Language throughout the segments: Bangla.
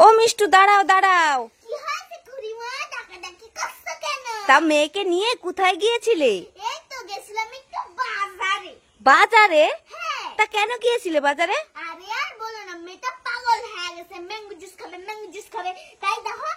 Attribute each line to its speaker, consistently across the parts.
Speaker 1: ও মিষ্টু, দাঁড়াও দাঁড়াও। তা মেয়েকে নিয়ে কোথায় গিয়েছিলে? বাজারে? তা কেন গিয়েছিলে বাজারে?
Speaker 2: আরে আর বলো না, মেয়েটা পাগল হয়ে গেছে, ম্যাঙ্গো জুস খাবে, ম্যাঙ্গো জুস খাবে। তাই দেখো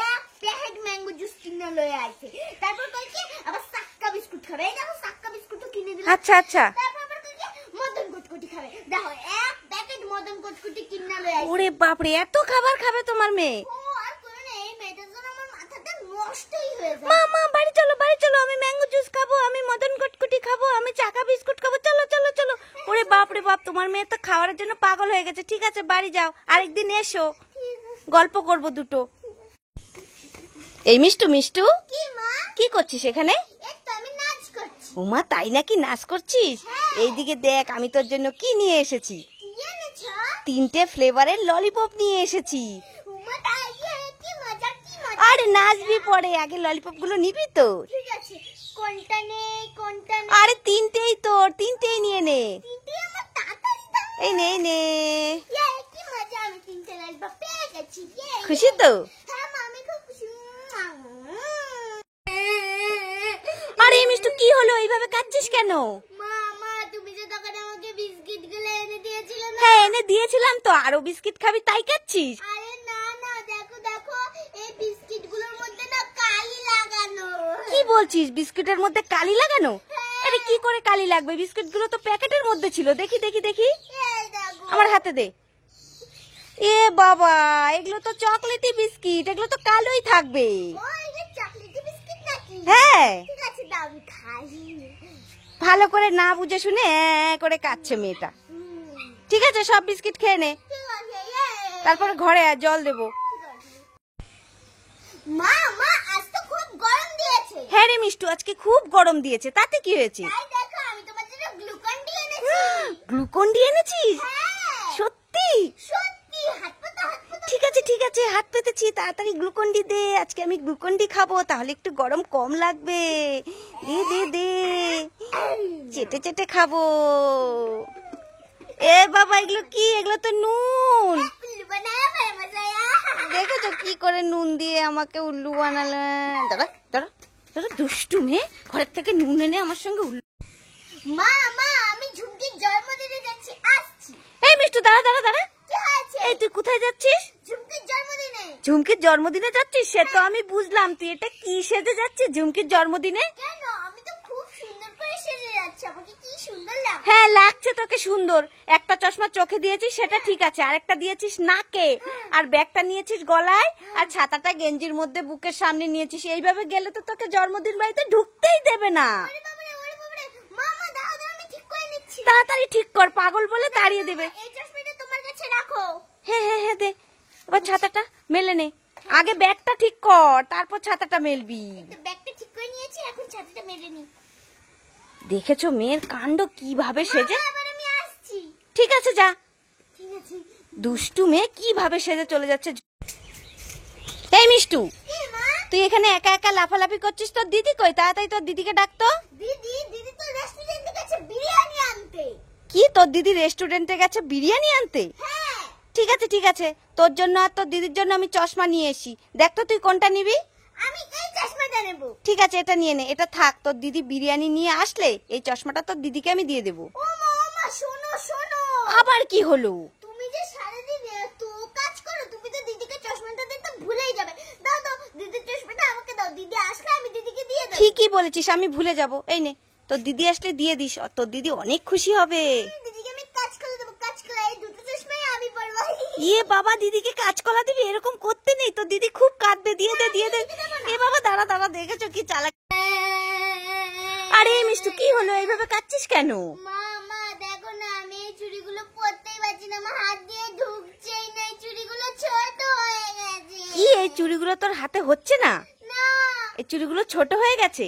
Speaker 2: এক প্যাকেট ম্যাঙ্গো জুস কিনে লয়ে আইছে। তারপর কই কি আবার সাক্কা বিস্কুট খাবে। এই দেখো সাক্কা বিস্কুটও কিনে দিলাম।
Speaker 1: আচ্ছা আচ্ছা।
Speaker 2: তারপর আবার কই কি মদন কুটকুটি খাবে। দেখো এক প্যাকেট মদন কুটকুটি কিনে লয়ে আইছে।
Speaker 1: ওরে বাপরে, এত খাবার খাবে তোমার মেয়ে?
Speaker 2: ও আর কোন না, এই মেয়েটার জন্য আমার মাথাটা নষ্টই হয়ে যায়।
Speaker 1: মা মা, বাড়ি চলো বাড়ি চলো, আমি ম্যাঙ্গো জুস খাবো, আমি মদন কুটকুটি খাবো, আমি চাকা বিস্কুট খাবো, চলো চলো চলো। ওরে বাপরে বাপ, তোমার মেয়ে তো খাবারের জন্য পাগল হয়ে গেছে। ঠিক আছে, বাড়ি যাও, আরেকদিন এসো, গল্প করব দুটো। এই মিষ্টু, মিষ্টু
Speaker 2: কি মা?
Speaker 1: কি করছিস এখানে?
Speaker 2: এই তো আমি নাচ করছি।
Speaker 1: ওমা, তাই নাকি? নাচ করছিস? এইদিকে দেখ, আমি তোর জন্য কি নিয়ে এসেছি।
Speaker 2: কি এনেছো?
Speaker 1: 3টে ফ্লেভারের ললিপপ নিয়ে এসেছি।
Speaker 2: উমা তাই কি মজা, কি মজা।
Speaker 1: আরে নাচবি পরে, আগে ললিপপ গুলো নিবি তো?
Speaker 2: ঠিক আছে, কোনটা নেই কোনটা নেই?
Speaker 1: আরে 3টেই তোর, 3টেই নিয়ে নে।
Speaker 2: তিনটে আমার তাড়াতাড়ি দাও।
Speaker 1: এই নে, এই নে।
Speaker 2: কি মজা, আমি তিনটে ললিপপ পেয়ে গেছি।
Speaker 1: খুশি তো?
Speaker 2: হ্যাঁ মা, আমি খুব খুশি।
Speaker 1: আরে মিষ্টু, কি হলো? এইভাবে কাঁদছিস কেন?
Speaker 2: মা মা, তুমি যে দোকানে আমাকে বিস্কিট গুলো এনে দিয়েছিলে না?
Speaker 1: হ্যাঁ, এনে দিয়েছিলাম তো। আরো বিস্কিট খাবি তাই কাঁদছিস?
Speaker 2: আরে না না, দেখো দেখো, এই বিস্কিট গুলোর মধ্যে না কালি লাগানো।
Speaker 1: কি বলছিস? বিস্কুটের মধ্যে কালি লাগানো? আরে কি করে কালি লাগবে? বিস্কুট গুলো তো প্যাকেটের মধ্যে ছিল। দেখি দেখি দেখি,
Speaker 2: এই দেখো।
Speaker 1: আমার হাতে দে। এ বাবা, এগুলো তো চকলেটি বিস্কিট, এগুলো তো কালোই থাকবে।
Speaker 2: ও, এটা চকলেটি বিস্কিট নাকি?
Speaker 1: হ্যাঁ।
Speaker 2: ঠিক আছে, দাও আমি খাই।
Speaker 1: ভালো করে না বুঝে শুনে করে কাচ্ছে মেয়েটা। ঠিক আছে, সব বিস্কিট খেয়ে নে,
Speaker 2: ঠিক আছে,
Speaker 1: তারপরে ঘরে আয়, জল দেবো।
Speaker 2: মা মা, আজ তো খুব গরম দিয়েছে।
Speaker 1: হ্যাঁ রে মিষ্টু, আজকে খুব গরম দিয়েছে। তাতে কি হয়েছে?
Speaker 2: তাই দেখো, আমি তোমার জন্য গ্লুকন ডি এনেছি।
Speaker 1: গ্লুকন ডি এনেছিস?
Speaker 2: হ্যাঁ
Speaker 1: সত্যি?
Speaker 2: সত্যি, হাত পাতা হাত পাতা।
Speaker 1: ঠিক আছে ঠিক আছে, হাত পেতেছি, তাড়াতাড়ি গ্লুকন ডি দে। আজকে আমি গ্লুকন ডি খাবো, তাহলে একটু গরম কম লাগবে। দে দে দে, চেটে চেটে খাবো। এ বাবা, এগুলো কি? এগুলো তো নুন।
Speaker 2: উল্লু বানায়া মেরে মজায়া।
Speaker 1: দেখেছো কি করে নুন দিয়ে আমাকে উল্লু বানালেন? দাঁড়া দাঁড়া দাঁড়া, দুষ্টু মেয়ে, ঘরের থেকে নুন এনে আমার সঙ্গে উল্লু।
Speaker 2: মা মা, আমি ঝুমকির জন্মদিনে যাচ্ছি, আসছি।
Speaker 1: এই মিষ্টু, দাঁড়া দাঁড়া দাঁড়া।
Speaker 2: কি হয়েছে?
Speaker 1: এই তুই কোথায় যাচ্ছিস?
Speaker 2: ঝুমকির জন্মদিনে।
Speaker 1: ঝুমকির জন্মদিনে যাচ্ছিস? সে তো আমি বুঝলাম, তুই এটা কি সেজে যাচ্ছিস ঝুমকির জন্মদিনে?
Speaker 2: কেন, আমি তো খুব সুন্দর করে সেজে যাচ্ছি, আমাকে কি সুন্দর লাগছে।
Speaker 1: হ্যাঁ, লাগছে তোকে সুন্দর। একটা চশমা চোখে দিয়েছিস, সেটা ঠিক আছে, আরেকটা দিয়েছিস নাকে, আর ব্যাগটা নিয়েছিস গলায়, আর ছাতাটা গেঞ্জির মধ্যে বুকের সামনে নিয়েছিস। এইভাবে গেলে তো তোকে জন্মদিন বাড়িতে ঢুকতেই দেবে না।
Speaker 2: ওরে বাবারে, ওরে বাবারে। মা মা, দাও দাও, আমি ঠিক করে নিচ্ছি।
Speaker 1: তাড়াতাড়ি ঠিক কর, পাগল বলে তাড়িয়ে দেবে।
Speaker 2: এই চশমাটা তোমার কাছে রাখো।
Speaker 1: হ্যাঁ হ্যাঁ হ্যাঁ, দে। এবার ছাতাটা মেলে নে। আগে ব্যাগটা ঠিক কর, তারপর ছাতাটা মেলবি।
Speaker 2: তো ব্যাগটা ঠিক করে নিয়েছি, এখন ছাতিটা মেলে নি।
Speaker 1: দেখেছো মেয়ের কাণ্ড, কিভাবে সেজে।
Speaker 2: এবার আমি আসছি।
Speaker 1: ঠিক আছে, যা।
Speaker 2: ঠিক আছে।
Speaker 1: দুষ্টু মেয়ে কিভাবে সেজে চলে যাচ্ছে। এই মিষ্টু,
Speaker 2: কি মা?
Speaker 1: তুই এখানে একা একা লাফালাফি করছিস, তোর দিদি কই? তাড়াতাড়ি তোর দিদিকে ডাকতো।
Speaker 2: দিদি দিদি তো রেস্টুরেন্টে গেছে বিরিয়ানি আনতে।
Speaker 1: কি, তোর দিদি রেস্টুরেন্টে গেছে বিরিয়ানি আনতে?
Speaker 2: হ্যাঁ।
Speaker 1: ঠিক আছে ঠিক আছে, তোর জন্য আর তোর দিদির জন্য আমি চশমা নিয়ে এসি। দেখ তো তুই কোনটা নিবি।
Speaker 2: আমি এই চশমাটা নেব।
Speaker 1: ঠিক আছে, এটা নিয়ে নে, এটা থাক। তোর দিদি বিরিয়ানি নিয়ে আসলে এই চশমাটা তোর দিদিকে আমি দিয়ে দেবো।
Speaker 2: ও মা, শোনো শোনো।
Speaker 1: আবার কি হলো?
Speaker 2: তুমি যে সারাদিন এত কাজ করো, তুমি তো দিদিকে চশমাটা দিতে ভুলেই যাবে। দাও দাও, দিদির চশমাটা আমাকে দাও। দিদি আসলে আমি দিদিকে দিয়ে দেব।
Speaker 1: ঠিকই বলেছিস, আমি ভুলে যাব। এই নে, তোর দিদি আসলে দিয়ে দিস, তোর দিদি অনেক খুশি হবে।
Speaker 2: দিদিকে আমি কাজ করে দেবো, কাজ করে। এই দুটো চশমাই আমি পরবো।
Speaker 1: ইয়ে বাবা, দিদিকে কাঁচকলা দিবি? এরকম করতে নেই, তোর দিদি খুব কাঁদবে। দিয়ে দে দিয়ে দে। এ বাবা, দাঁড়া দাঁড়া, দেখেছো কি চালাক। আরে মিষ্টু, কি হলো? এইভাবে কাঁদছিস কেন?
Speaker 2: মা মা, দেখো না, আমি এই চুড়িগুলো পরতেই পারছি না, আমার হাত দিয়ে ঢুকছেই না। এই চুড়িগুলো ছোট হয়ে গেছে।
Speaker 1: কি, এই চুড়িগুলো তোর হাতে হচ্ছে না?
Speaker 2: না।
Speaker 1: এই চুড়িগুলো ছোট হয়ে গেছে?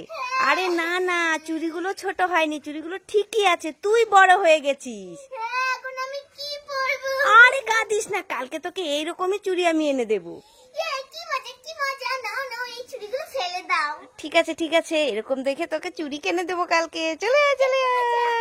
Speaker 1: আরে না না, চুড়িগুলো ছোট হয়নি, চুড়িগুলো ঠিকই আছে, তুই বড় হয়ে গেছিস।
Speaker 2: হ্যাঁ, এখন আমি কি পরবো?
Speaker 1: আরে কাঁদিস না, কালকে তোকে এইরকমই চুড়ি আমি এনে দেবো।
Speaker 2: কি মজা, কি মজা। নাও নাও, এই চুড়িগুলো ফেলে দাও।
Speaker 1: ঠিক আছে ঠিক আছে, এরকম দেখে তোকে চুড়ি কিনে দেবো কালকে। চলে আয় চলে আয়।